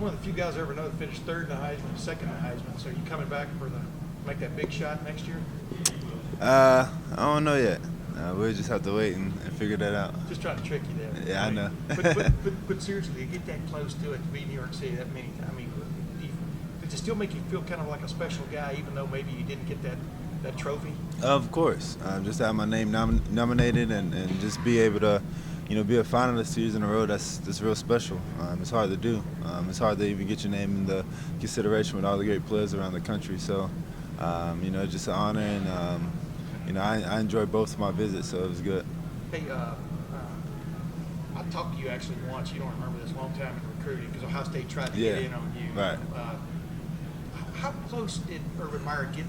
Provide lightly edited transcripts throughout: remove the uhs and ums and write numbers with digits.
one of the few guys I ever know that finished third in the Heisman, second in the Heisman. So are you coming back for make that big shot next year? I don't know yet. We'll just have to wait and figure that out. Just trying to trick you there. Yeah, I know. but seriously, you get that close to it to be New York City that many times. I mean, does it still make you feel kind of like a special guy, even though maybe you didn't get that trophy? Of course. Just to have my name nominated and just be able to, be a finalist 2 years in a row, that's real special. It's hard to do. It's hard to even get your name in the consideration with all the great players around the country. So, it's just an honor, and I enjoyed both of my visits, so it was good. Hey, I talked to you actually once. You don't remember this, long time in recruiting, because Ohio State tried to get in on you. Right. How close did Urban Meyer get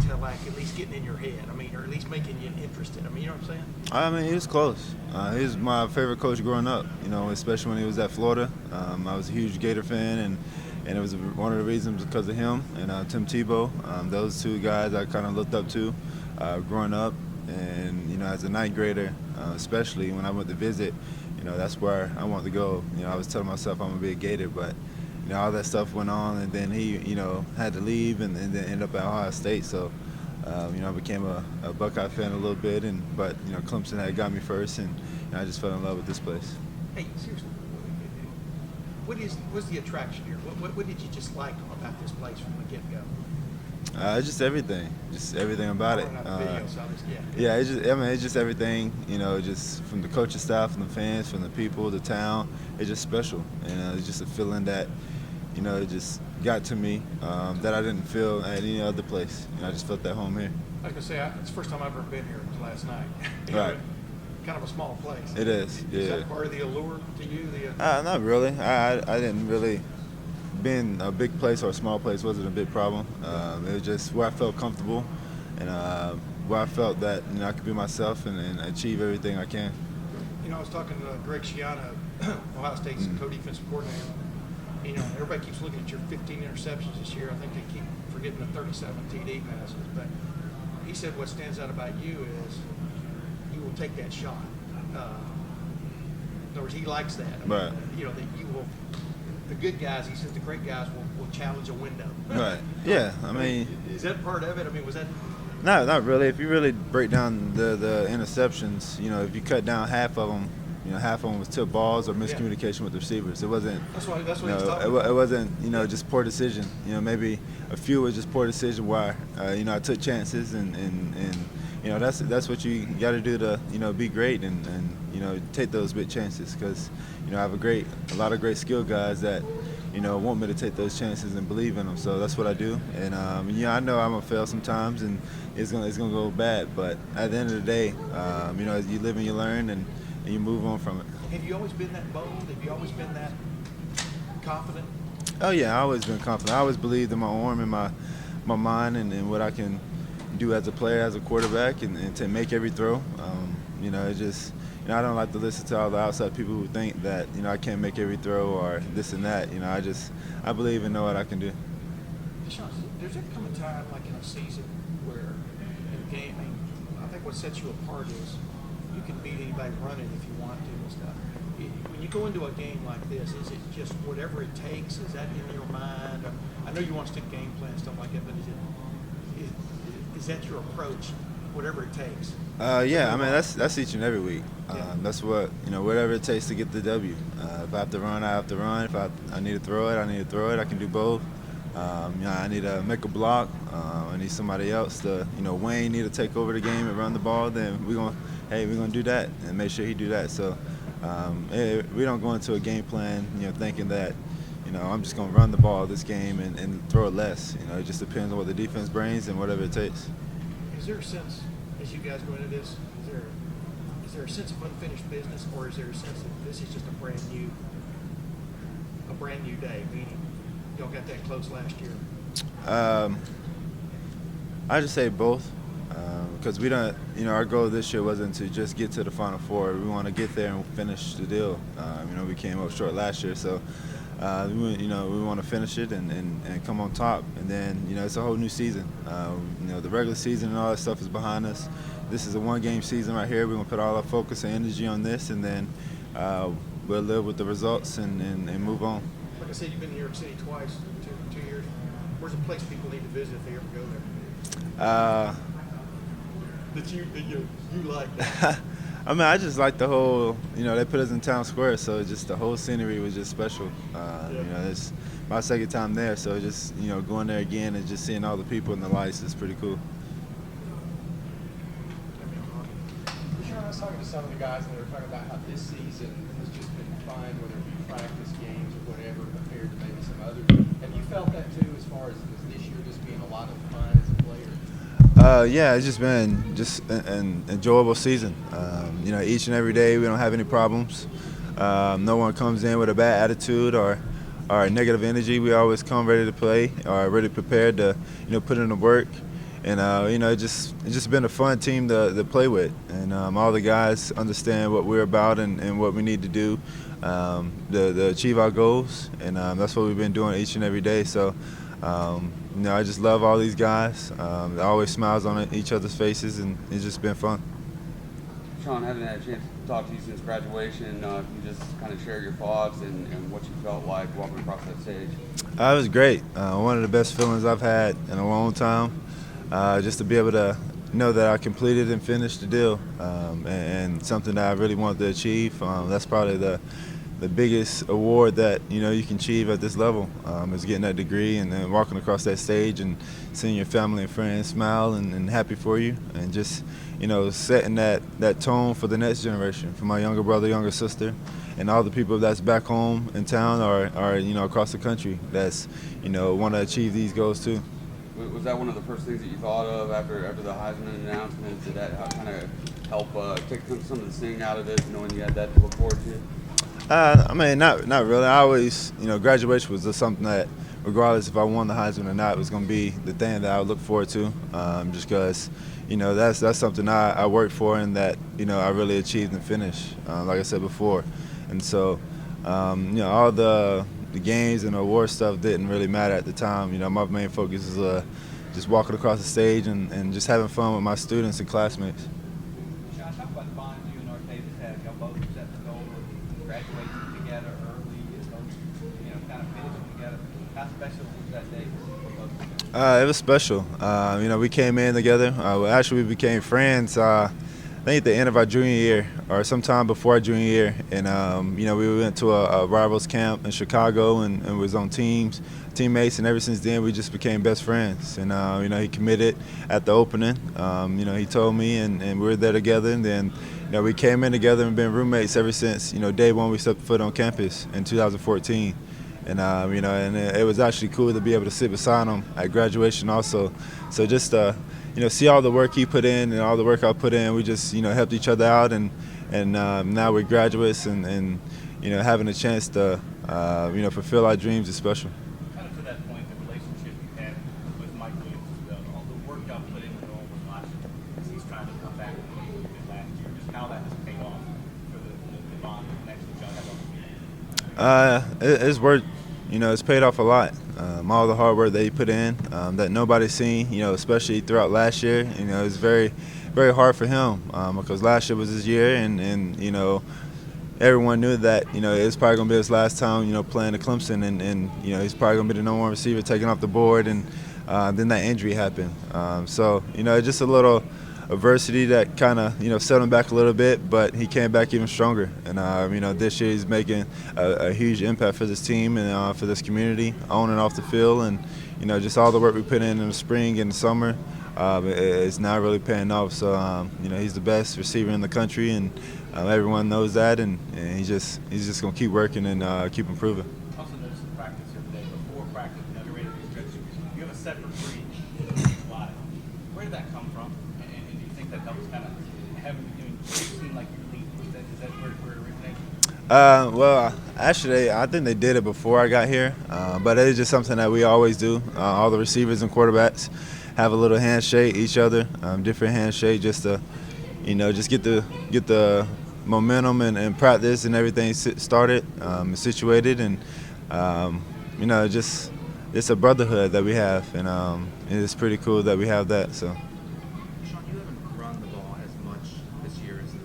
to at least getting in your head? I mean, or at least making you interested? I mean, you know what I'm saying? I mean, he was close. He was my favorite coach growing up, especially when he was at Florida. I was a huge Gator fan, and it was one of the reasons because of him and Tim Tebow. Those two guys I kind of looked up to growing up. And, as a ninth grader, especially when I went to visit, that's where I wanted to go. I was telling myself I'm going to be a Gator, but all that stuff went on, and then he, had to leave and then ended up at Ohio State. So, I became a Buckeye fan a little bit, but Clemson had got me first, and I just fell in love with this place. Hey, seriously, what's the attraction here? What did you just like about this place from the get-go? Just everything about it. It's just everything. Just from the coaching staff, from the fans, from the people, the town. It's just special, and it's just a feeling that, it just got to me that I didn't feel at any other place. I just felt at home here. Like I say, it's the first time I've ever been here. It was last night. Right. Kind of a small place. It is. Yeah. Is that part of the allure to you? Not really. I didn't really. Being a big place or a small place wasn't a big problem. It was just where I felt comfortable, and where I felt that I could be myself and achieve everything I can. I was talking to Greg Schiano, Ohio State's co-defensive coordinator. Everybody keeps looking at your 15 interceptions this year. I think they keep forgetting the 37 TD passes. But he said what stands out about you is you will take that shot. In other words, he likes that. I mean, right. That you will. The good guys, he says, the great guys will challenge a window. Right. Yeah. I mean, is that part of it? I mean, was that? No, not really. If you really break down the interceptions, if you cut down half of them, half of them was tip balls or miscommunication with the receivers. It wasn't. That's what he's talking about. It wasn't, just poor decision. Maybe a few was just poor decision where, I took chances and that's what you got to do to, be great and take those big chances because, I have a lot of great skill guys that, want me to take those chances and believe in them. So that's what I do. And, I know I'm going to fail sometimes and it's gonna go bad. But at the end of the day, you live and you learn and you move on from it. Have you always been that bold? Have you always been that confident? Oh, yeah, I've always been confident. I always believed in my arm and my mind and what I can do as a player, as a quarterback, and to make every throw. I don't like to listen to all the outside people who think that, I can't make every throw or this and that. I believe and know what I can do. Deshaun, does there come a time, like in a season, where in a game, I think what sets you apart is you can beat anybody running if you want to and stuff. When you go into a game like this, is it just whatever it takes? Is that in your mind? I know you want to stick game plan, stuff like that, but is that your approach, whatever it takes? Yeah, I mean, that's each and every week. That's what, whatever it takes to get the W. If I have to run, I have to run. If I need to throw it, I need to throw it. I can do both. I need to make a block. I need somebody else to, Wayne need to take over the game and run the ball. Then we're gonna do that and make sure he do that. So we don't go into a game plan, thinking that, I'm just gonna run the ball this game and throw it less. It just depends on what the defense brings and whatever it takes. Is there a sense, as you guys go into this, is there a sense of unfinished business, or is there a sense that this is just a brand new day? Meaning, y'all got that close last year. I just say both, because we don't. Our goal this year wasn't to just get to the Final Four. We want to get there and finish the deal. We came up short last year, so. We want to finish it and come on top. And then, it's a whole new season. The regular season and all that stuff is behind us. This is a one-game season right here. We're going to put all our focus and energy on this, and then we'll live with the results and move on. Like I said, you've been in New York City twice, two years. Where's a place people need to visit if they ever go there? That you like that? I mean, I just like the whole, they put us in town square, so just the whole scenery was just special. It's my second time there, so just, going there again and just seeing all the people and the lights is pretty cool. Deshaun, I was talking to some of the guys, and they were talking about how this season has just been fun, whether it be practice games or whatever, compared to maybe some others. Have you felt that too, as far as this year just being a lot of fun as a player? Yeah, it's just been an enjoyable season. Each and every day we don't have any problems. No one comes in with a bad attitude or negative energy. We always come ready to play or ready prepared to, put in the work. And, it's just been a fun team to play with. And all the guys understand what we're about and what we need to do to achieve our goals. And that's what we've been doing each and every day. So, I just love all these guys. They always smiles on each other's faces, and it's just been fun. Sean, haven't had a chance to talk to you since graduation. Can you just kind of share your thoughts and what you felt like walking across that stage? It was great. One of the best feelings I've had in a long time. Just to be able to know that I completed and finished the deal, and something that I really wanted to achieve. That's probably the biggest award that you can achieve at this level, is getting that degree and then walking across that stage and seeing your family and friends smile and happy for you, and just setting that tone for the next generation, for my younger brother, younger sister, and all the people that's back home in town or across the country that's want to achieve these goals too. Was that one of the first things that you thought of after the Heisman announcement? Did that kind of help take some of the sting out of it, knowing you had that to look forward to? I mean, not really. I always, graduation was just something that, regardless if I won the Heisman or not, was going to be the thing that I would look forward to. Just because, that's something I worked for and that, I really achieved and finished, like I said before. And so, all the games and award stuff didn't really matter at the time. My main focus is just walking across the stage and just having fun with my students and classmates. Sean, talk about the bond you and Artavis have. Y'all both set the goal of graduating together early and both, kind of finishing together. How special was that day for both of you? It was special. We came in together. Actually, we became friends. I think at the end of our junior year, or sometime before our junior year, and we went to a rivals camp in Chicago and was on teammates, and ever since then we just became best friends. And he committed at the opening. He told me, and we were there together. And then we came in together and been roommates ever since day one we stepped foot on campus in 2014. And and it was actually cool to be able to sit beside him at graduation also. So just see all the work he put in and all the work I put in. We just helped each other out, and now we're graduates, and having a chance to fulfill our dreams is special. Kind of to that point, the relationship you had with Mike Williams as well, all the work y'all put into all with Washington as he's trying to come back from what he did last year, just how that has paid off for the bond and connection that y'all have on the field. It's worked. It's paid off a lot. All the hard work that he put in, that nobody's seen, especially throughout last year. It was very, very hard for him because last year was his year, and everyone knew that, it was probably going to be his last time, playing at Clemson, and he's probably going to be the number one receiver taken off the board, and then that injury happened. So, just a little adversity that kind of set him back a little bit, but he came back even stronger. And this year he's making a huge impact for this team and for this community, on and off the field. And just all the work we put in the spring and the summer, it's now really paying off. So he's the best receiver in the country, and everyone knows that. And he's just gonna keep working and keep improving. Also noticed in practice the other day, before practice, you're ready to stretch, you have a separate reach line. Where did that come from? And do you think that helps kind of having you seem like you're leading? Is that where it originates? Well, actually, I think they did it before I got here, but it is just something that we always do. All the receivers and quarterbacks have a little handshake each other, different handshake, just to, just get the momentum and practice and everything started, situated, and just it's a brotherhood that we have, and it's pretty cool that we have that. So. Sean, you haven't run the ball as much this year as you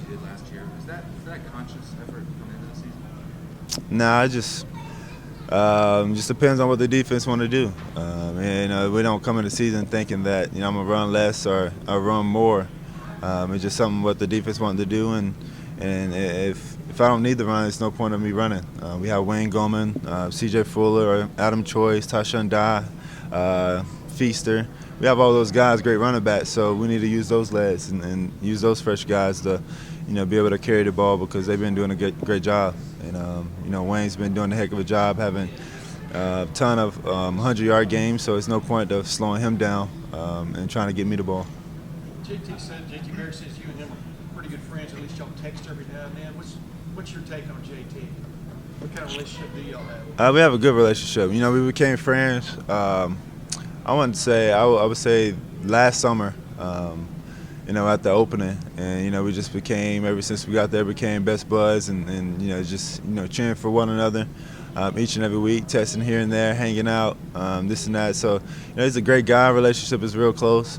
did last year. Is that a conscious effort coming into the season? Nah, Just depends on what the defense want to do. And we don't come in the season thinking that I'm gonna run less or run more. It's just something what the defense wanted to do, and if I don't need the run, it's no point of me running. We have Wayne Goldman, C.J. Fuller, Adam Choice, Tashawn Dye, Feaster. We have all those guys, great running backs. So we need to use those legs and use those fresh guys to be able to carry the ball, because they've been doing a great job. And Wayne's been doing a heck of a job, having a ton of 100-yard games. So it's no point of slowing him down and trying to get me the ball. JT Barry says you and him are pretty good friends. At least y'all text every now and then. What's your take on JT? What kind of relationship do y'all have? We have a good relationship. We became friends. I would say last summer. At the opening, and we just became, ever since we got there, became best buds, and just cheering for one another each and every week, texting here and there, hanging out, this and that. So he's a great guy. Relationship is real close.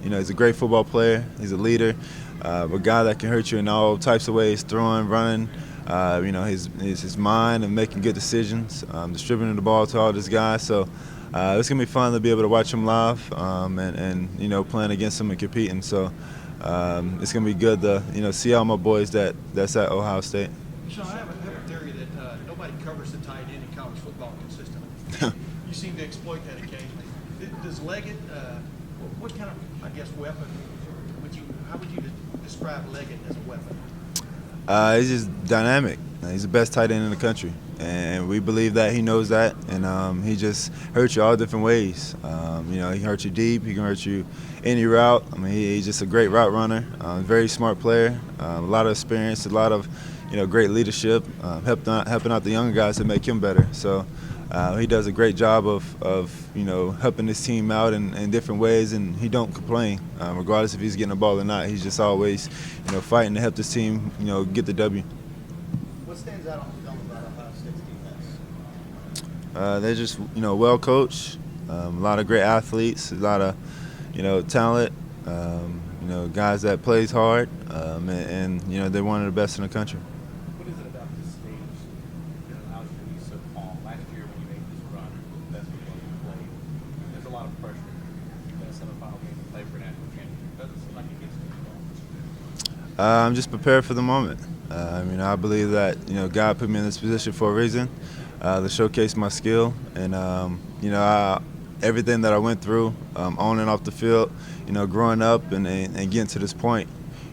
He's a great football player. He's a leader, a guy that can hurt you in all types of ways, throwing, running. His mind and making good decisions, distributing the ball to all these guys. So it's gonna be fun to be able to watch him live, and playing against him and competing. So it's gonna be good to see all my boys that's at Ohio State. Sean, I have a theory that nobody covers the tight end in college football consistently. You seem to exploit that occasionally. Does Leggett, what kind of, weapon how would you describe Leggett as a weapon? He's just dynamic. He's the best tight end in the country, and we believe that. He knows that, and he just hurts you all different ways. He hurts you deep. He can hurt you any route. He's just a great route runner. Very smart player. A lot of experience. A lot of great leadership. Helping out the younger guys to make him better. So he does a great job of helping his team out in different ways, and he don't complain, regardless if he's getting the ball or not. He's just always fighting to help his team get the W. What stands out on film about Ohio State's defense? They're just well coached, a lot of great athletes, a lot of talent, guys that plays hard, and they're one of the best in the country. What is it about this stage that allows you to be so calm? Last year when you made this run, the best football you played, there's a lot of pressure. You've got a semifinal game to play for a national championship. It doesn't seem like it gets too far. I'm just prepared for the moment. I believe that God put me in this position for a reason, to showcase my skill, and everything that I went through, on and off the field, growing up and getting to this point,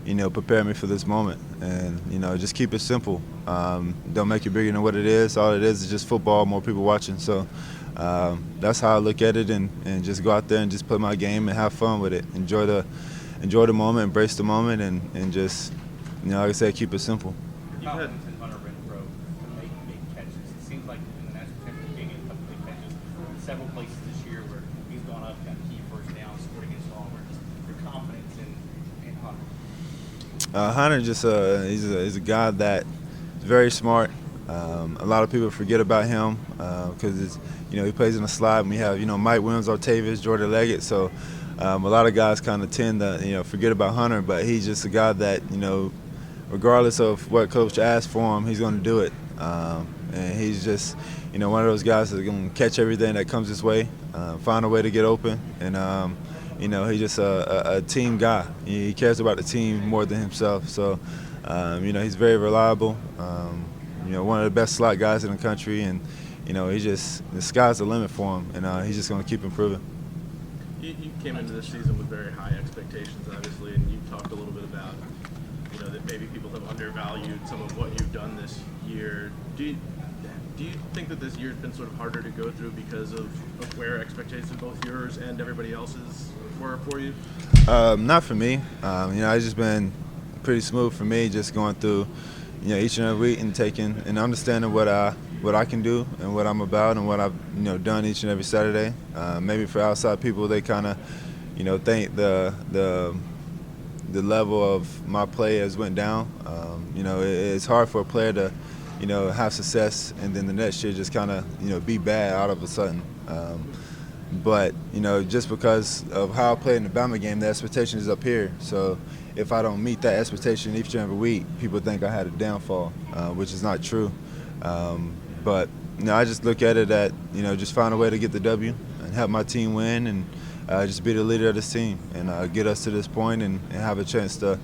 prepared me for this moment. And just keep it simple. Don't make it bigger than what it is. All it is just football, more people watching. So that's how I look at it, and just go out there and just play my game and have fun with it. Enjoy the moment, embrace the moment, and just like I said, keep it simple. You've had Hunter Renfrow make big catches. It seems like in the national championship game, a couple big catches. Several places this year where he's gone up, got key first down, scored against Auburn. Just your confidence in Hunter. Hunter just he's a guy that is very smart. A lot of people forget about him because he plays in the slot, and we have Mike Williams, Artavis, Jordan Leggett. So a lot of guys kind of tend to forget about Hunter, but he's just a guy that regardless of what coach asks for him, he's going to do it. And he's just one of those guys that's going to catch everything that comes his way, find a way to get open, and he's just a team guy. He cares about the team more than himself. So he's very reliable. One of the best slot guys in the country, and the sky's the limit for him, and he's just going to keep improving. You came into this season with very high expectations, obviously, and you talked a little bit about that maybe people have undervalued some of what you've done this year. Do you think that this year's been sort of harder to go through because of where expectations, both yours and everybody else's, were for you? Not for me. It's just been pretty smooth for me, just going through each and every week and taking and understanding what I can do and what I'm about and what I've done each and every Saturday. Maybe for outside people, they kind of think the level of my play has went down. It's hard for a player to have success and then the next year just kind of be bad all of a sudden. But just because of how I played in the Bama game, the expectation is up here. So if I don't meet that expectation each and every week, people think I had a downfall, which is not true. But I just look at it at, just find a way to get the W and help my team win and just be the leader of this team and get us to this point and have a chance to,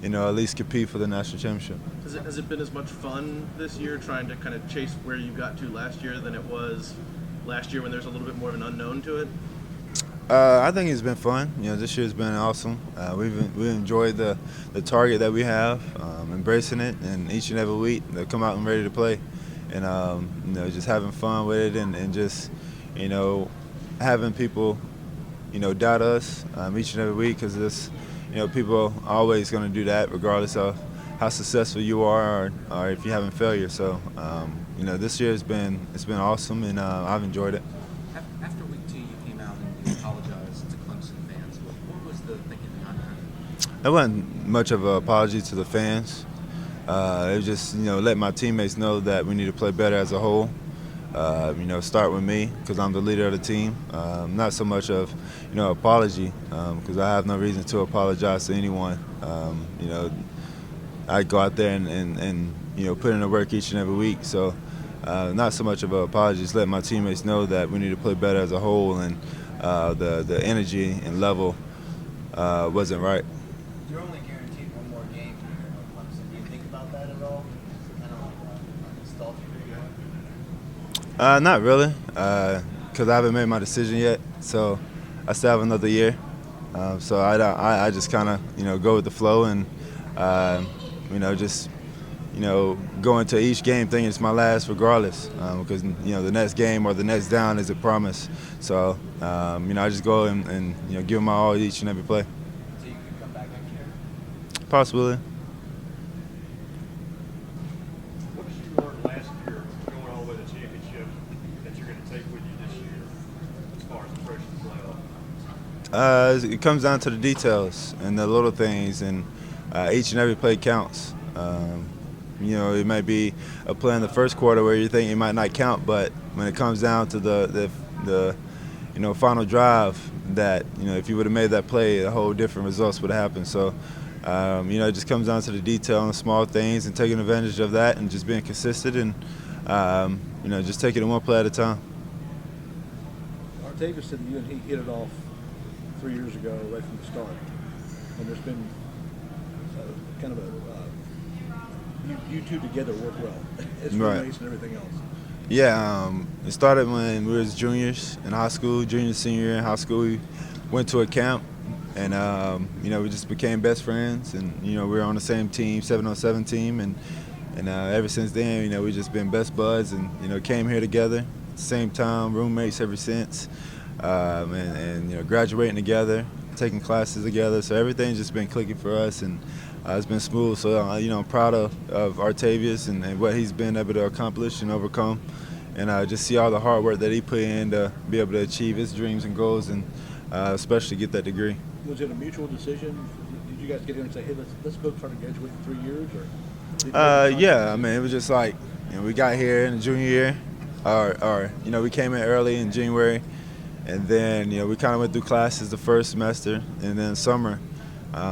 at least compete for the national championship. Has it been as much fun this year trying to kind of chase where you got to last year than it was last year when there's a little bit more of an unknown to it? I think it's been fun. This year's been awesome. We enjoyed the target that we have, embracing it, and each and every week they come out and ready to play, and just having fun with it, and just having people doubt us each and every week, because this people are always going to do that regardless of how successful you are or if you're having failure. So this year it's been awesome, and I've enjoyed it. After week 2, you came out and you apologized to Clemson fans. What was the thinking behind that? It wasn't much of an apology to the fans. It was just, let my teammates know that we need to play better as a whole. Start with me because I'm the leader of the team. Not so much of, apology, because I have no reason to apologize to anyone. I go out there and put in the work each and every week. So not so much of an apology, just let my teammates know that we need to play better as a whole, and the energy and level wasn't right. You're only guaranteed one more game here at Clemson. Do you think about that at all? Is it kind of like a nostalgia for you? Not really, because I haven't made my decision yet. So I still have another year. So I just kind of go with the flow and just go into each game thinking it's my last regardless, because the next game or the next down is a promise. So I just go and give them my all each and every play. So you could come back next year? Possibly. What did you learn last year going all the way to the championship that you're going to take with you this year as far as the freshman playoff? It comes down to the details and the little things, and each and every play counts. It might be a play in the first quarter where you think it might not count, but when it comes down to the final drive, that if you would have made that play, a whole different results would have happened. So it just comes down to the detail and the small things, and taking advantage of that, and just being consistent, and just taking it one play at a time. Artavis said you and he hit it off 3 years ago right from the start, and there's been kind of you two together work well as roommates and everything else. Yeah, it started when we was juniors in high school, senior year in high school. We went to a camp, and we just became best friends, and we were on the same team, 7-on-7 team, and ever since then, we just been best buds, and came here together at the same time, roommates ever since, and graduating together, taking classes together. So everything's just been clicking for us, and it's been smooth. So I'm proud of Artavis and what he's been able to accomplish and overcome, and just see all the hard work that he put in to be able to achieve his dreams and goals, and especially get that degree. Was it a mutual decision? Did you guys get in and say, hey, let's go try to graduate in 3 years? Or yeah, it was just like we got here in the junior year, or we came in early in January, and then we kind of went through classes the first semester, and then summer.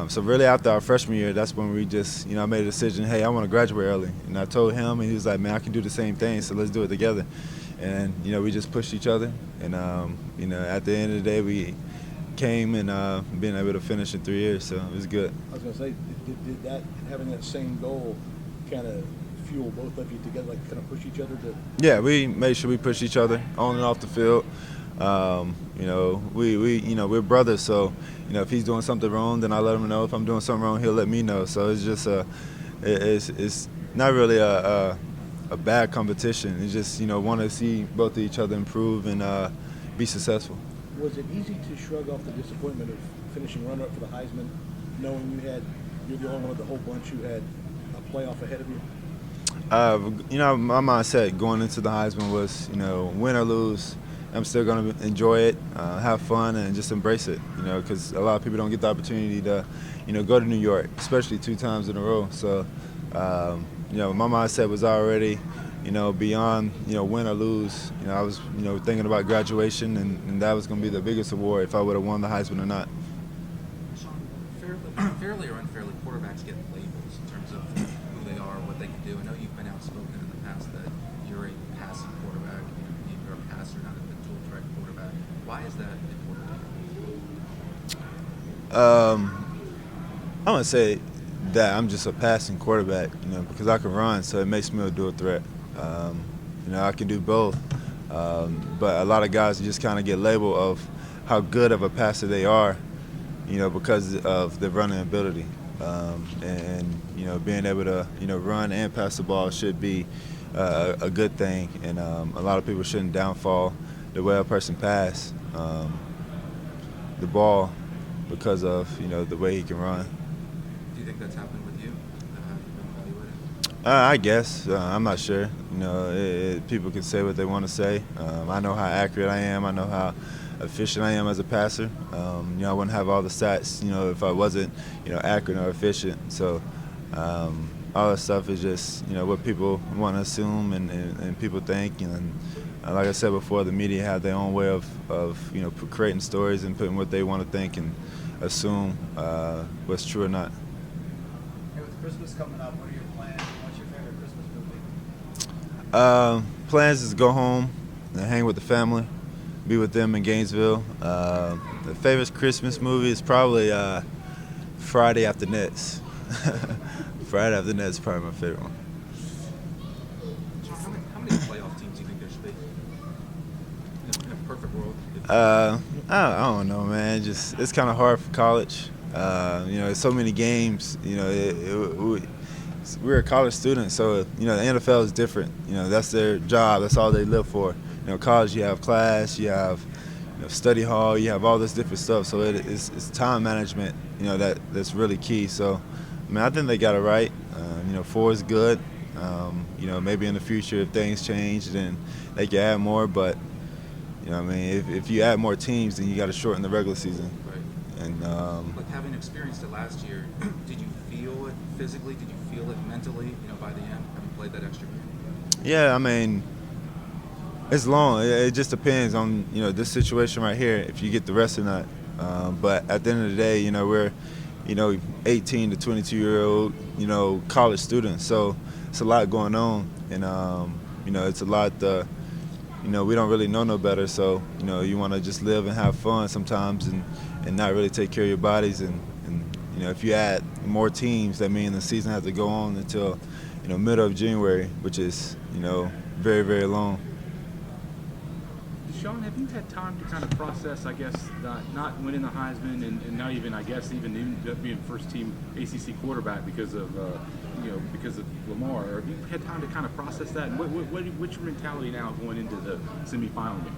So really after our freshman year, that's when we just, I made a decision, hey, I want to graduate early. And I told him, and he was like, man, I can do the same thing, so let's do it together. And, we just pushed each other. And, at the end of the day, we came and being able to finish in 3 years, so it was good. I was going to say, did that, having that same goal, kind of fuel both of you together, like kind of push each other to? Yeah, we made sure we pushed each other on and off the field. We're brothers, so if he's doing something wrong, then I let him know. If I'm doing something wrong, he'll let me know. So it's just it's not really a bad competition. It's just want to see both of each other improve and be successful. Was it easy to shrug off the disappointment of finishing runner-up for the Heisman, knowing you're the only one of the whole bunch who had a playoff ahead of you? My mindset going into the Heisman was, win or lose, I'm still going to enjoy it, have fun, and just embrace it, because a lot of people don't get the opportunity to, go to New York, especially 2 times in a row. So, my mindset was already, beyond, win or lose. I was, thinking about graduation, and that was going to be the biggest award if I would have won the Heisman or not. Fairly or unfairly, quarterbacks get labels in terms of who they are, what they can do. I know you've been outspoken in the past that you're a passing quarterback. Why is that important? I want to say that I'm just a passing quarterback, because I can run, so it makes me a dual threat. I can do both. But a lot of guys just kind of get labeled of how good of a passer they are, because of their running ability. Being able to, run and pass the ball should be a good thing. And a lot of people shouldn't downfall the way a person pass the ball because of, the way he can run. Do you think that's happened with you? How you've been evaluated? I guess. I'm not sure. People can say what they want to say. I know how accurate I am. I know how efficient I am as a passer. I wouldn't have all the stats, if I wasn't, accurate or efficient. So all that stuff is just, what people want to assume and people think. And like I said before, the media have their own way of creating stories and putting what they want to think and assume what's true or not. Hey, with Christmas coming up, what are your plans? What's your favorite Christmas movie? Plans is to go home and hang with the family, be with them in Gainesville. The favorite Christmas movie is probably Friday After Nets. Friday After Nets is probably my favorite one. How many playoff teams do you think there should be? In a perfect world. I don't know, man. It's kind of hard for college. There's so many games. We're a college student, so the NFL is different. That's their job. That's all they live for. College, you have class, you have study hall, you have all this different stuff. So it's time management. That's really key. So, I think they got it right. 4 is good. Maybe in the future if things change, then they can add more. But if you add more teams, then you got to shorten the regular season. Right. And like having experienced it last year, did you feel it physically? Did you feel it mentally? By the end, having played that extra game. Yeah, it's long. It just depends on this situation right here if you get the rest or not. But at the end of the day, we're 18 to 22-year-old college students, so it's a lot going on, and it's a lot. We don't really know no better, so you want to just live and have fun sometimes, and not really take care of your bodies. And if you add more teams, that means the season has to go on until middle of January, which is very, very long. Deshaun, have you had time to kind of process, I guess, not winning the Heisman and not even, I guess, even being first-team ACC quarterback because of Lamar? Have you had time to kind of process that? And what's your mentality now going into the semifinal game?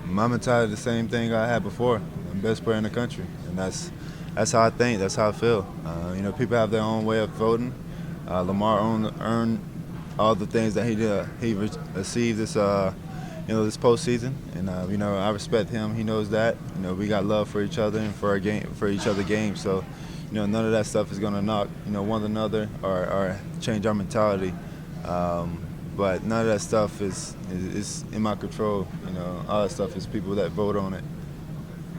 My mentality is the same thing I had before. I'm the best player in the country, and that's how I think. That's how I feel. People have their own way of voting. Lamar earned all the things that he did. He received this. This postseason, and I respect him. He knows that. We got love for each other and for each other games. So, none of that stuff is gonna knock one another or change our mentality. But none of that stuff is in my control. All that stuff is people that vote on it.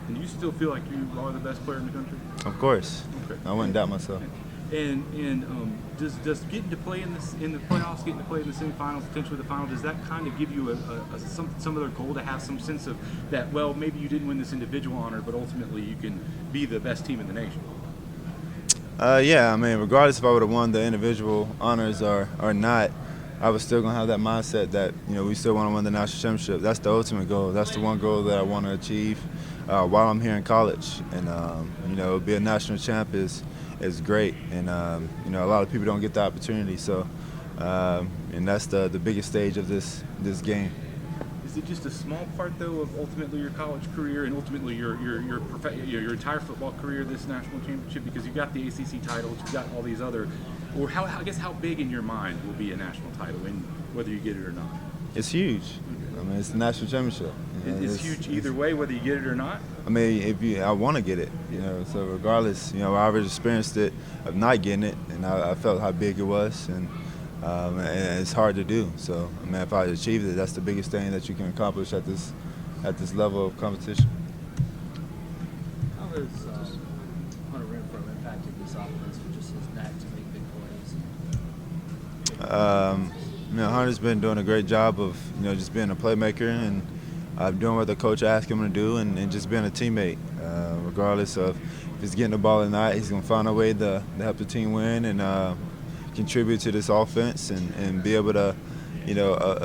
And you still feel like you are the best player in the country? Of course. Okay. I wouldn't doubt myself. And does getting to play in the playoffs, getting to play in the semifinals, potentially the final, does that kind of give you some other goal to have some sense of that? Well, maybe you didn't win this individual honor, but ultimately you can be the best team in the nation. Yeah, regardless if I would have won the individual honors or not, I was still gonna have that mindset that we still want to win the national championship. That's the ultimate goal. That's the one goal that I want to achieve while I'm here in college. And be a national champ is great, and a lot of people don't get the opportunity. So, and that's the biggest stage of this game. Is it just a small part, though, of ultimately your college career and ultimately your entire football career, this national championship? Because you got the ACC titles, you got all these other, or how big in your mind will be a national title, and whether you get it or not? It's huge. It's the national championship. It's huge either way, whether you get it or not. I want to get it. So regardless, I already experienced it of not getting it, and I felt how big it was, and it's hard to do. So if I achieved it, that's the biggest thing that you can accomplish at this level of competition. How has Hunter Renfrow impacted this offense with just his knack to make big plays? Hunter's been doing a great job of just being a playmaker, and doing what the coach asked him to do, and just being a teammate. Regardless of if he's getting the ball or not, he's going to find a way to help the team win and contribute to this offense and be able to,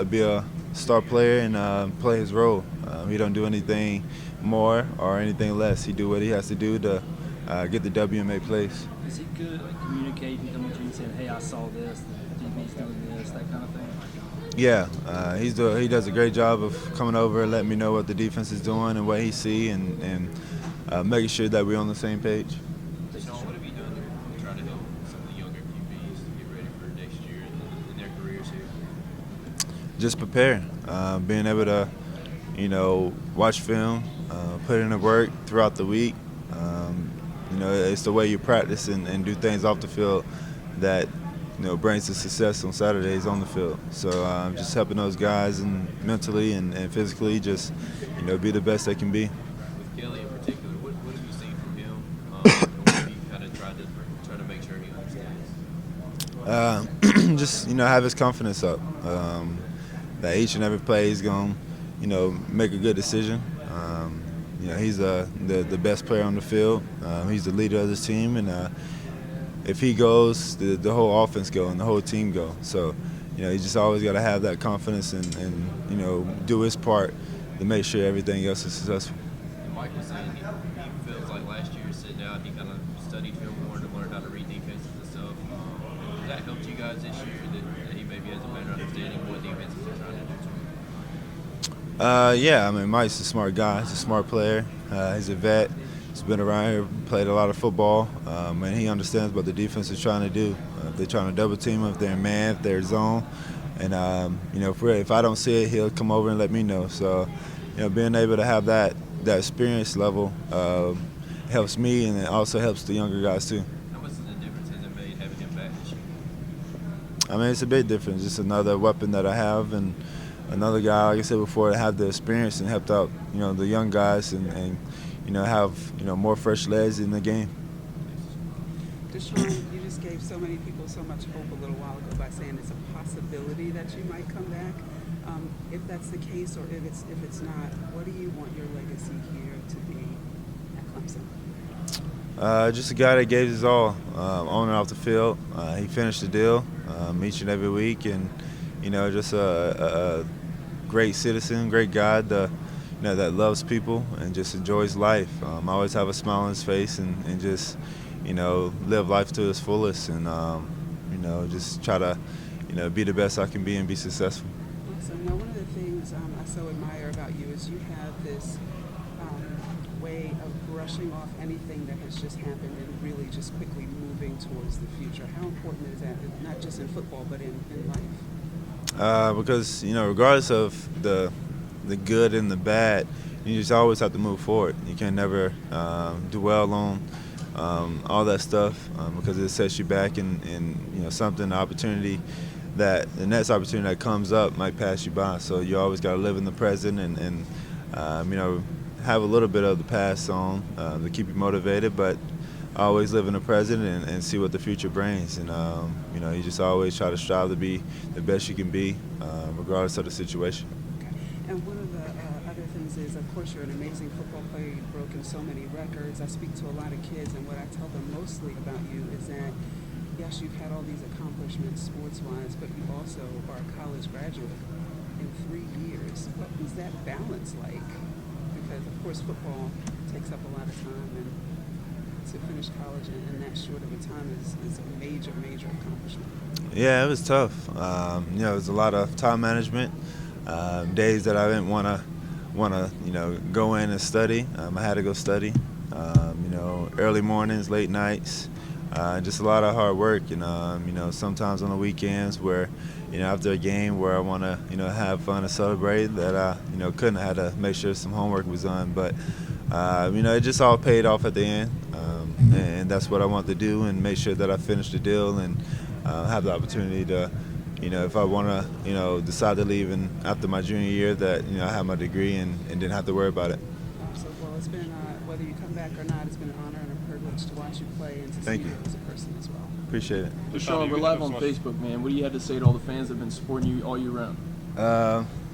be a star player and play his role. He don't do anything more or anything less. He do what he has to do to get the W and make plays. Is he good at communicating, coming to you and saying, hey, I saw this, the DB's doing this, that kind of thing? Yeah, he does a great job of coming over and letting me know what the defense is doing and what he see and making sure that we're on the same page. Deshaun, what have you done to try to help some of the younger QBs get ready for next year in their careers here? Just prepare, being able to, watch film, put in the work throughout the week. It's the way you practice and do things off the field that brings the success on Saturdays on the field. So just helping those guys and mentally and physically just be the best they can be. With Kelly in particular, what have you seen from him? And what have you kind of try to make sure he understands? Just have his confidence up. That each and every play he's going to make a good decision. He's the best player on the field. He's the leader of this team, and if he goes, the whole offense go and the whole team go. So, you just always got to have that confidence and do his part to make sure everything else is successful. And Mike was saying he feels like last year sitting out, he kind of studied film more to learn how to read defenses and stuff. Has that helped you guys this year that he maybe has a better understanding of what defenses are trying to do? Yeah, Mike's a smart guy. He's a smart player. He's a vet. He's been around here, played a lot of football, and he understands what the defense is trying to do. If they're trying to double team him, if they're in man, if they're zone. And, if I don't see it, he'll come over and let me know. So, being able to have that experience level helps me, and it also helps the younger guys too. How much of the difference has it made having him back this year? It's a big difference. Just another weapon that I have, and another guy, like I said before, that have the experience and helped out, the young guys and have, more fresh legs in the game. Deshaun, you just gave so many people so much hope a little while ago by saying it's a possibility that you might come back. If that's the case, or if it's not, what do you want your legacy here to be at Clemson? Just a guy that gave his all on and off the field. He finished the deal each and every week, and just a great citizen, great guy that loves people and just enjoys life. I always have a smile on his face and just live life to its fullest, and just try to be the best I can be and be successful. Awesome. Now, one of the things I so admire about you is you have this way of brushing off anything that has just happened and really just quickly moving towards the future. How important is that, not just in football, but in life? Because regardless of the good and the bad, you just always have to move forward. You can never dwell on all that stuff because it sets you back, and an opportunity that the next opportunity that comes up might pass you by. So you always got to live in the present and have a little bit of the past on to keep you motivated, but always live in the present and see what the future brings. And you just always try to strive to be the best you can be, regardless of the situation. Okay. And one of the other things is, of course, you're an amazing football player. You've broken so many records. I speak to a lot of kids, and what I tell them mostly about you is that, yes, you've had all these accomplishments sports-wise, but you also are a college graduate in 3 years. What was that balance like? Because, of course, football takes up a lot of time, and to finish college in that short of a time is a major, major accomplishment. Yeah, it was tough. It was a lot of time management. Days that I didn't want to go in and study. I had to go study. Early mornings, late nights, just a lot of hard work. And sometimes on the weekends where after a game where I want to have fun and celebrate, that I couldn't. I had to make sure some homework was done. But it just all paid off at the end, and that's what I want to do, and make sure that I finish the deal and have the opportunity to. If I want to, decide to leave after my junior year, that, I have my degree and didn't have to worry about it. So, well, it's been, whether you come back or not, it's been an honor and a privilege to watch you play and to see you as a person as well. Appreciate it. Deshaun, we're live on Facebook, man. What do you have to say to all the fans that have been supporting you all year round?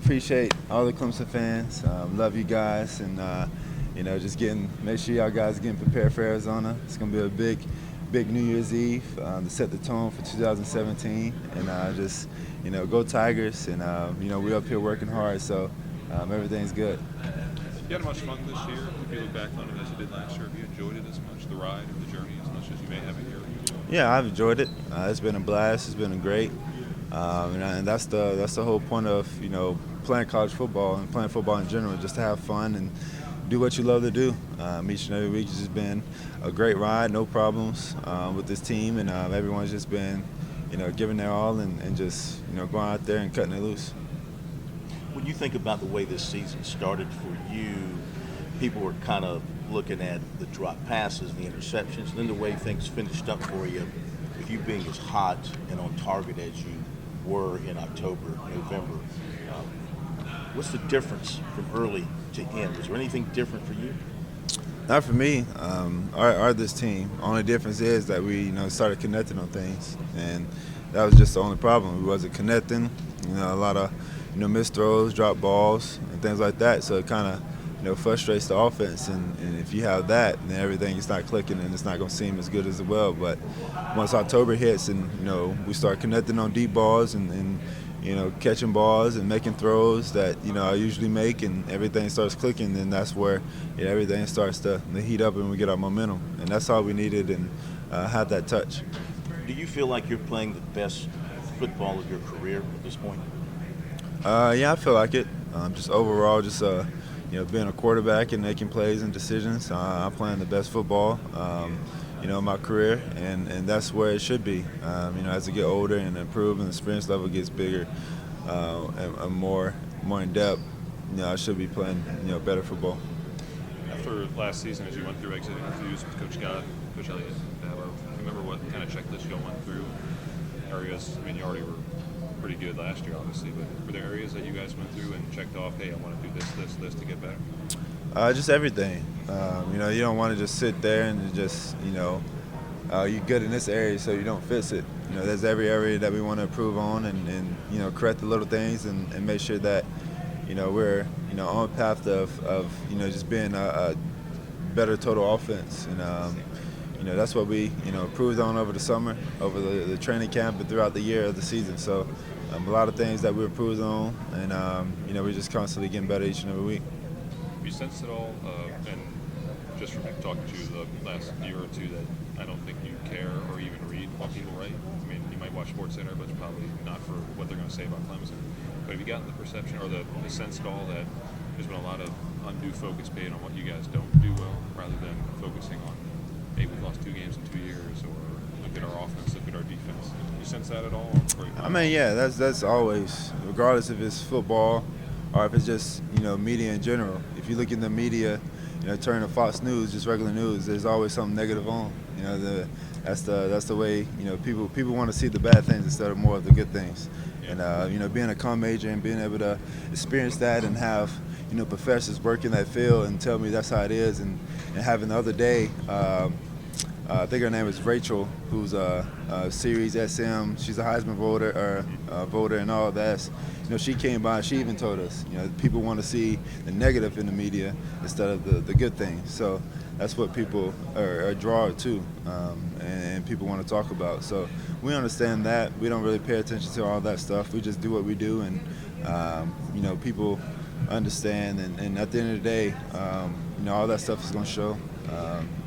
appreciate all the Clemson fans. Love you guys, and just make sure y'all guys getting prepared for Arizona. It's gonna be a big New Year's Eve to set the tone for 2017, and go Tigers. And we're up here working hard, so everything's good. You had much fun this year. If you look back on it as you did last year, have you enjoyed it as much, the ride or the journey, as much as you may have in your? Yeah, I've enjoyed it. It's been a blast. It's been great, and that's the whole point of playing college football and playing football in general, just to have fun and do what you love to do. Each and every week has just been a great ride, no problems with this team, and everyone's just been giving their all and just going out there and cutting it loose. When you think about the way this season started for you, people were kind of looking at the drop passes, the interceptions, and then the way things finished up for you, with you being as hot and on target as you were in October, November. What's the difference from early to end? Was there anything different for you? Not for me. This team. Only difference is that we started connecting on things, and that was just the only problem. We wasn't connecting. A lot of missed throws, drop balls, and things like that. So it kind of frustrates the offense. And if you have that, then everything is not clicking, and it's not going to seem as good as well. But once October hits, and we start connecting on deep balls and catching balls and making throws that I usually make, and everything starts clicking, then that's where everything starts to heat up and we get our momentum. And that's all we needed, and have that touch. Do you feel like you're playing the best football of your career at this point? Yeah, I feel like it. Just overall, being a quarterback and making plays and decisions, I'm playing the best football in my career, and that's where it should be. As I get older and improve and the experience level gets bigger and more in depth, I should be playing better football. After last season, as you went through exit interviews with Coach Scott, Coach Elliott, do you remember what kind of checklist you all went through? Areas, you already were pretty good last year, obviously, but were there areas that you guys went through and checked off, hey, I want to do this to get better? Just everything. You don't want to just sit there and just, you're good in this area, so you don't fix it. There's every area that we want to improve on and correct the little things and make sure that, we're, on the path of just being a better total offense. And, that's what we, improved on over the summer, over the training camp, and throughout the year of the season. So a lot of things that we improved on, and, we're just constantly getting better each and every week. Have you sensed at all, and just from talking to you the last year or two, that I don't think you care or even read what people write? You might watch SportsCenter, but it's probably not for what they're going to say about Clemson. But have you gotten the perception or the sense at all that there's been a lot of undue focus paid on what you guys don't do well, rather than focusing on, hey, we've lost 2 games in 2 years, or look at our offense, look at our defense? You sense that at all? Yeah, that's always, regardless if it's football or if it's just, media in general. If you look in the media, turn to Fox News, just regular news, there's always something negative on. That's the way, people want to see the bad things instead of more of the good things. And, being a comm major and being able to experience that and have, professors work in that field and tell me that's how it is, and having the other day, I think her name is Rachel, who's a Series SM. She's a Heisman voter and all that. She came by and she even told us, people want to see the negative in the media instead of the good things. So that's what people are drawn to, and people want to talk about. So we understand that. We don't really pay attention to all that stuff. We just do what we do, and people understand. And at the end of the day, all that stuff is going to show.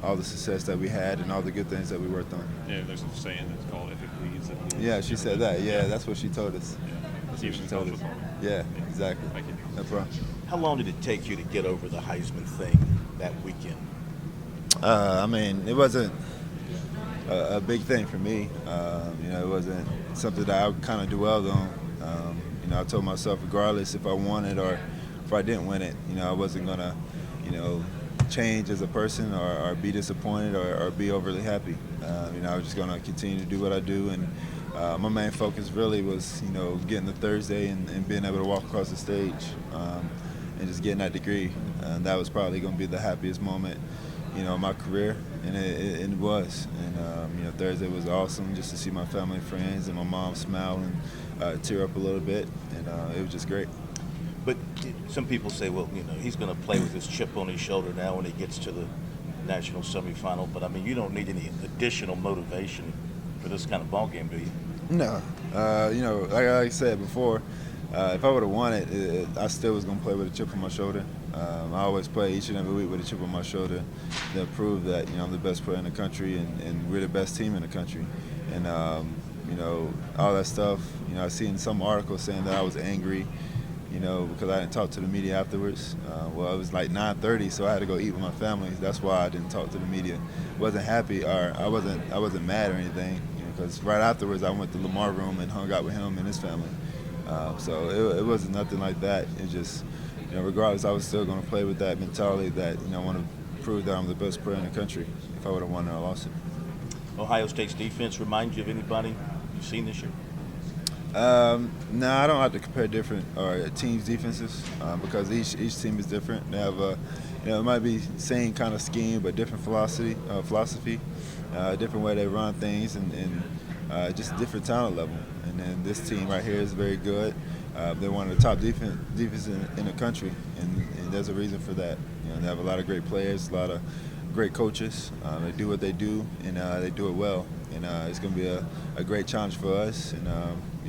All the success that we had and all the good things that we worked on. Yeah, there's a saying that's called "if it bleeds, it leads." Yeah, she said that. Yeah, that's what she told us. Yeah. That's what she told us. Yeah, exactly. Thank you. No problem. How long did it take you to get over the Heisman thing that weekend? It wasn't a big thing for me. It wasn't something that I kind of dwelled on. I told myself, regardless if I won it or if I didn't win it, I wasn't gonna, change as a person or be disappointed or be overly happy. I was just going to continue to do what I do, and my main focus really was, getting to Thursday and being able to walk across the stage and just getting that degree. And that was probably going to be the happiest moment, in my career, and it was. And Thursday was awesome, just to see my family and friends and my mom smile and tear up a little bit, and it was just great. But some people say, well, he's going to play with his chip on his shoulder now when he gets to the national semifinal. But I mean, you don't need any additional motivation for this kind of ball game, do you? No. Like I said before, if I would have won it, I still was going to play with a chip on my shoulder. I always play each and every week with a chip on my shoulder to prove that I'm the best player in the country and we're the best team in the country. And all that stuff. I seen some articles saying that I was angry, because I didn't talk to the media afterwards. Well, it was like 9:30, so I had to go eat with my family. That's why I didn't talk to the media. Wasn't happy, or I wasn't mad or anything. Because right afterwards, I went to Lamar room and hung out with him and his family. So it wasn't nothing like that. It just, regardless, I was still going to play with that mentality that I want to prove that I'm the best player in the country. If I would have won or lost it. Ohio State's defense remind you of anybody you've seen this year? No, I don't have to compare different teams' defenses because each team is different. They have it might be same kind of scheme but different philosophy, different way they run things, and just different talent level. And then this team right here is very good. They're one of the top defense in the country, and there's a reason for that. They have a lot of great players, a lot of great coaches. They do what they do, and they do it well. And it's going to be a great challenge for us, and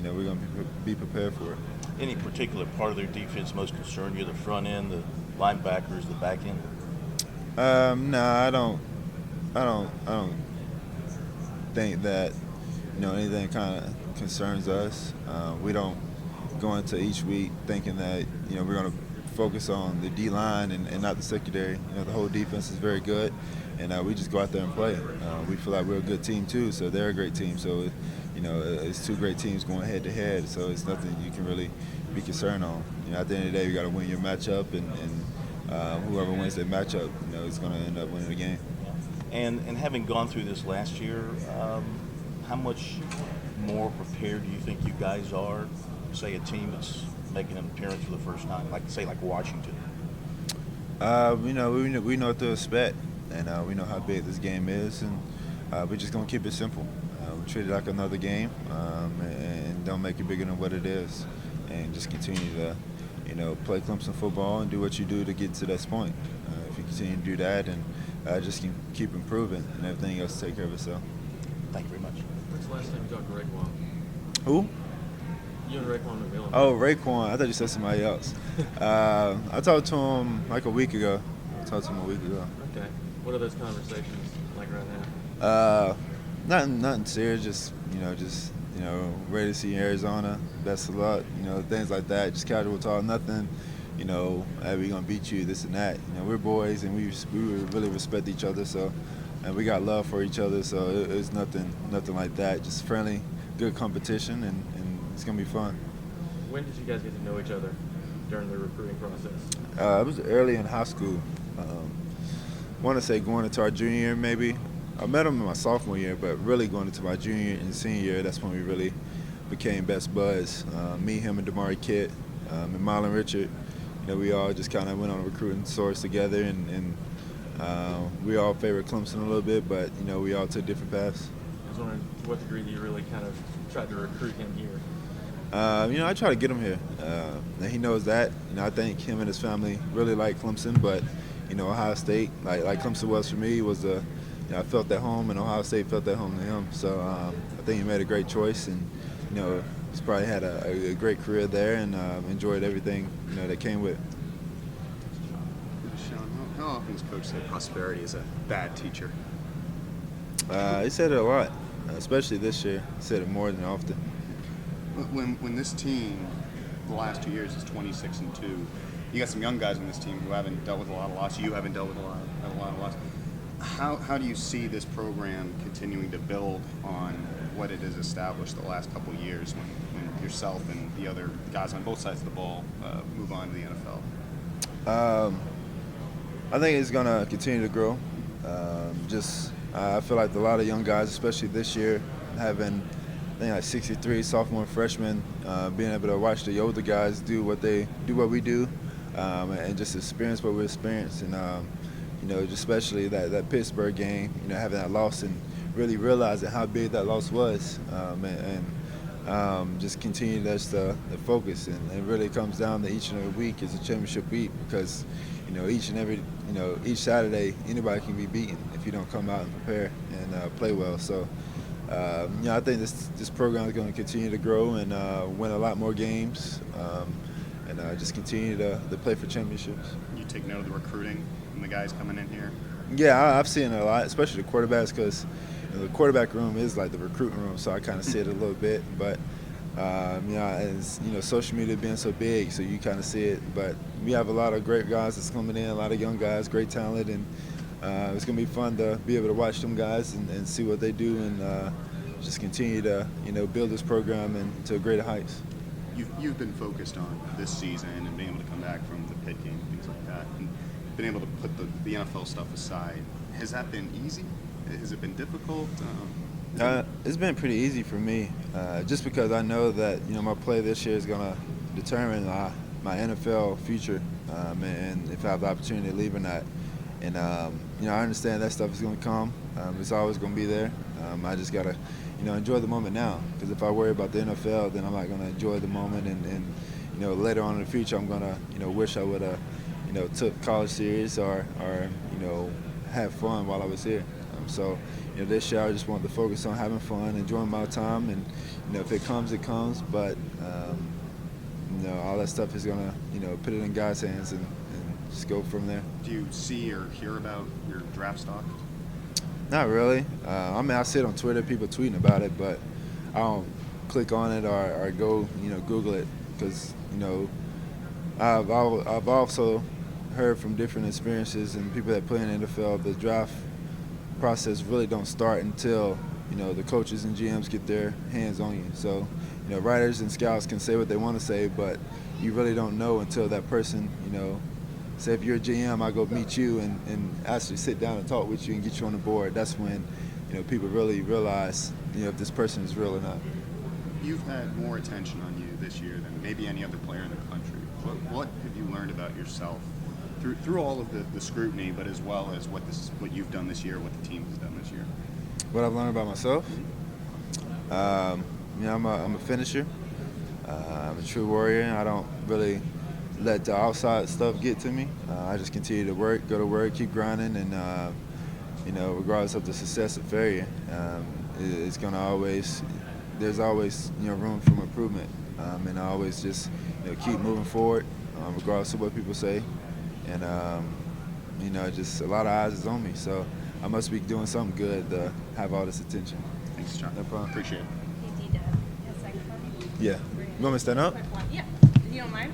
we're going to be prepared for it. Any particular part of their defense most concern you? The front end, the linebackers, the back end? No, I don't think that anything kind of concerns us. We don't go into each week thinking that we're going to focus on the D line and not the secondary. The whole defense is very good, and we just go out there and play. We feel like we're a good team too, so they're a great team. So it's two great teams going head to head. So it's nothing you can really be concerned on. At the end of the day, you got to win your matchup, and whoever wins that matchup, is going to end up winning the game. And having gone through this last year, how much more prepared do you think you guys are? Say a team that's making an appearance for the first time, like Washington. We know what to expect, and we know how big this game is, and we're just gonna keep it simple. We treat it like another game, and don't make it bigger than what it is, and just continue to play Clemson football and do what you do to get to this point. If you continue to do that, and just keep improving, and everything else will take care of itself. Thank you very much. When's the last time you talked to Raekwon? Who? You and Raekwon McMillan. Oh, Raekwon. I thought you said somebody else. I talked to him like a week ago. Okay. What are those conversations like right now? Nothing serious. Just ready to see Arizona. Best of luck. Things like that. Just casual talk. Nothing. Hey, we gonna beat you. This and that. We're boys, and we really respect each other. So, and we got love for each other. So it's nothing like that. Just friendly, good competition, and it's gonna be fun. When did you guys get to know each other during the recruiting process? It was early in high school. Want to say going into our junior year, maybe. I met him in my sophomore year, but really going into my junior and senior year, that's when we really became best buds. Me, him, and Damari Kitt, and Marlon Richard. We all just kind of went on a recruiting source together, and we all favored Clemson a little bit, but we all took different paths. I was wondering to what degree do you really kind of tried to recruit him here? I try to get him here. And he knows that. I think him and his family really like Clemson, but Ohio State, like Clemson was for me, was I felt at home, and Ohio State felt at home to him. So I think he made a great choice, and he's probably had a great career there, and enjoyed everything that came with it. Deshaun, how often does Coach say prosperity is a bad teacher? He said it a lot, especially this year. He said it more than often. When this team, the last 2 years, is 26-2, you got some young guys on this team who haven't dealt with a lot of loss. You haven't dealt with a lot of loss. How do you see this program continuing to build on what it has established the last couple of years when yourself and the other guys on both sides of the ball move on to the NFL? I think it's going to continue to grow. I feel like a lot of young guys, especially this year, having I think like 63 sophomore and freshmen, being able to watch the older guys do what we do, and just experience what we experience. And just especially that Pittsburgh game, having that loss and really realizing how big that loss was. And just continue that's the focus, and it really comes down to each and every week is a championship week because each Saturday anybody can be beaten if you don't come out and prepare and play well. So I think this program is going to continue to grow and win a lot more games, and just continue to play for championships. You take note of the recruiting and the guys coming in here? Yeah, I've seen it a lot, especially the quarterbacks, because the quarterback room is like the recruiting room, so I kind of see it a little bit. But as social media being so big, so you kind of see it. But we have a lot of great guys that's coming in, a lot of young guys, great talent, and it's going to be fun to be able to watch them guys and see what they do and just continue to build this program into greater heights. You've been focused on this season and being able to come back from the Pitt game and things like that, and been able to put the NFL stuff aside. Has that been easy? Has it been difficult? It's been pretty easy for me, just because I know that my play this year is going to determine my NFL future, and if I have the opportunity to leave or not. And I understand that stuff is going to come. It's always going to be there. I just got to enjoy the moment now, because if I worry about the NFL, then I'm not going to enjoy the moment, and later on in the future I'm going to wish I would have took college serious or had fun while I was here. So this year I just want to focus on having fun, enjoying my time, and if it comes, it comes. But all that stuff is gonna put it in God's hands and just go from there. Do you see or hear about your draft stock? Not really. I see it on Twitter, people tweeting about it, but I don't click on it or go Google it, because I've also heard from different experiences and people that play in the NFL, the draft process really don't start until the coaches and GMs get their hands on you. So writers and scouts can say what they want to say, but you really don't know until that person say, if you're a GM, I go meet you and actually sit down and talk with you and get you on the board. That's when people really realize if this person is real or not. You've had more attention on you this year than maybe any other player in the country. What have you learned about yourself through all of the scrutiny, but as well as what you've done this year, what the team has done this year? What I've learned about myself? I'm a finisher. I'm a true warrior. I don't really let the outside stuff get to me. I just continue to work, go to work, keep grinding, and regardless of the success or failure, it's gonna always. There's always room for improvement, and I always just keep moving forward, regardless of what people say. And just a lot of eyes is on me, so I must be doing something good to have all this attention. Thanks, John. No problem. Appreciate it. Hey, D-Dub. Yeah. You want me to stand up? Quick one. Yeah. You don't mind?